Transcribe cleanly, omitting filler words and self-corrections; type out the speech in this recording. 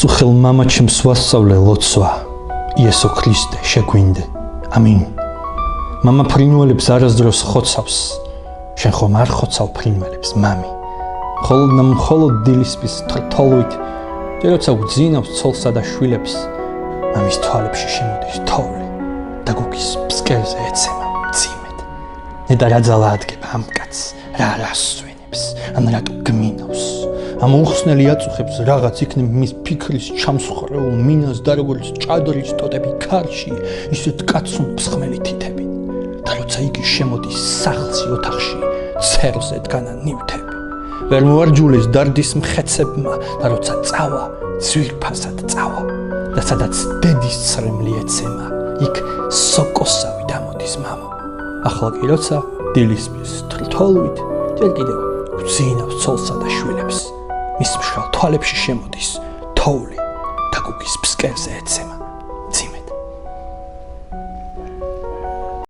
პასუხელ მამა ჩემს ვასწავლე ლოცვა იესო ქრისტე შეგვინდე ამინ მამა ფრინველებს არასდროს ხოცავს შენ ხომ არ ხოცავ ფრინველებს მამი მხოლოდ დილისპის თოლვით როცა უძინავს ცოლსა და შვილებს მამის თვალებში შემოდის თოვლი და გუგის ფსკერზე ეცემა მძიმედ ნედა რა ძალა ადგება ამ კაცს რა ასვენებს ან რატო გმინავს ამ უხსნელი აწუხებს რაღაც იქნებ მის ფიქრის ჩამსხვრეულ მინას და როგორც ჭადრის ტოტები ქარში ისეთ კაცუნ ფსხმელი თითები და როცა იგი შემოდის სახლში ოთახში ცერზე დგანა ნივთები ვერ მოარჯულეს დარდის მხეცებმა და როცა წავა ძვირფასად წავა და სადაც დედის ცრემლი ეცემა იქ სოკოსავი დამოდის მამა ახლა კი როცა დილისპის თოლვით ჯერ კიდევ უძინავს ცოლსა და შვილებს მის მშრალ თვალებში შემოდის თოვლი და გუგის ფსკერზე ეცემა